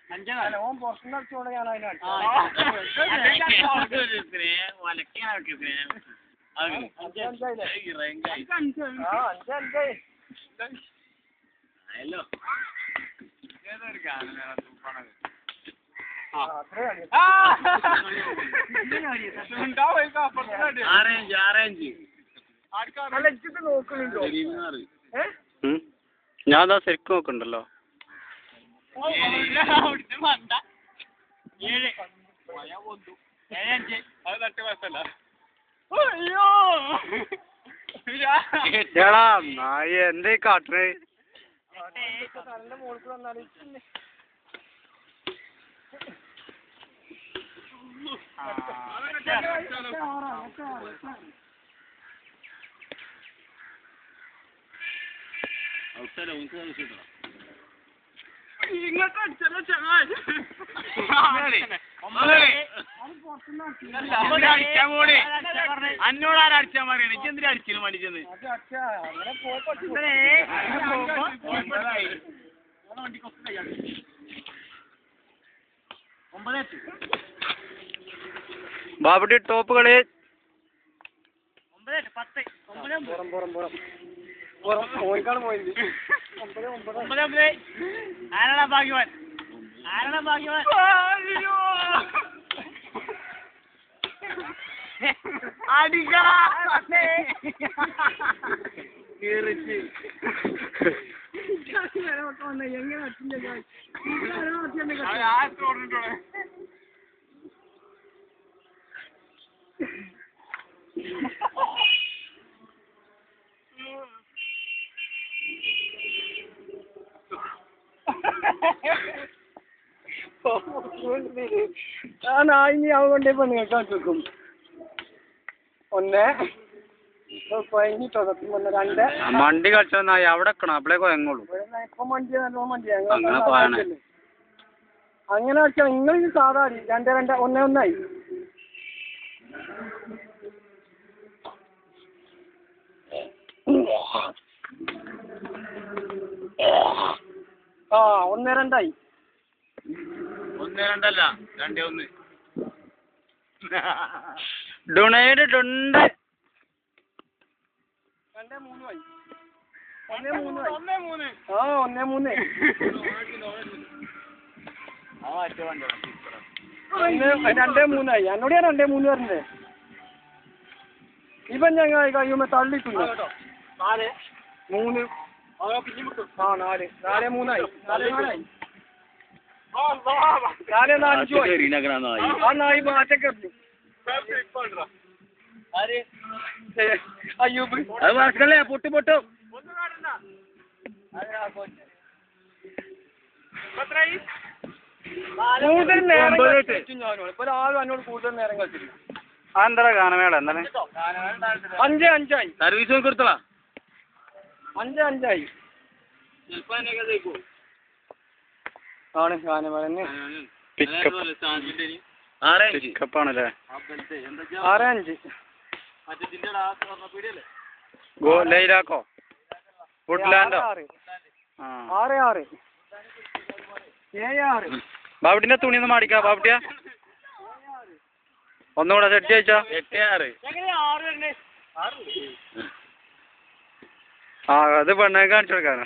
എനിക്കാണത് ഓൻ പുറത്തുനിന്ന് അടിച്ചോണ്ട് ഞാൻ നോക്കുന്നുണ്ടോ ഞാൻ ശരിക്കും നോക്കണ്ടല്ലോ നായ എന്തേ കാട്ടണേ മോൾക്ക് വന്നാല് ഇങ്ങോട്ട് അടിച്ചല്ലോ ചങ്ങായി അന്നോടാരും അടിച്ചാൻ പറയണ എന്തിനാ അടിച്ചിരുന്നു മടിച്ചെന്ന് ബാബുട്ടി ടോപ്പ് കളി 9 ഓർക്കാണ് പോയത് 9 ആരാണ് ഭാഗ്യവാൻ അടിക്കടാ ആ നായിനി അവ കൊണ്ടേ പെണ്ണുങ്ങൾക്ക് വെക്കും 1 കഴിഞ്ഞിട്ടോ 2 മണ്ടി കളിച്ചോ നായി അവിടെ വെക്കണം അപ്പളേ കൊയങ്ങുള്ളൂ ഇപ്പൊ മണ്ടി നല്ലോ മണ്ടി അങ്ങനെ വെച്ചാ നിങ്ങൾ സാധാ 2 1 1 ആ 1 2 1 2 അല്ല 2 1 ഡൊണേറ്റ് 2 2 3 1 3 ആ 1 3 2 3 ആയി എന്നോട് ഞാൻ 2 3 പറഞ്ഞേ ഇവൻ ഞങ്ങൾ കഴിയുമ്പോ തള്ളിട്ടുണ്ട് 3 ആ 4 3 ആയി 4 5 ആ നായി മാറ്റക്കെറിഞ്ഞു അയ്യൂബ് അത് മറക്കല്ലേ പൊട്ടും കൂടുതൽ നേരം ഞാനോട് ഇപ്പൊ ആരും എന്നോട് കൂടുതൽ നേരം കളിച്ചില്ല അതെന്താ ഗാനമേള എന്താണ് 5 ആയി സർവീസ് കൊടുത്തളാ 5 ആയി ആണ് ഗാനമേള പിക്കപ്പാണല്ലേ 6 5 ലൈലാക്കോ വുഡ്ലാൻഡോ 6 6 7 6 ബാബുട്ടിന്റെ തുണി ഒന്ന് മാടിക്കാ ബാബുട്ടിയാ ഒന്നുകൂടെ സെറ്റ് അയച്ചാ 8 6 ആ അത് പെണ്ണെ കാണിച്ചു കൊടുക്കാനാ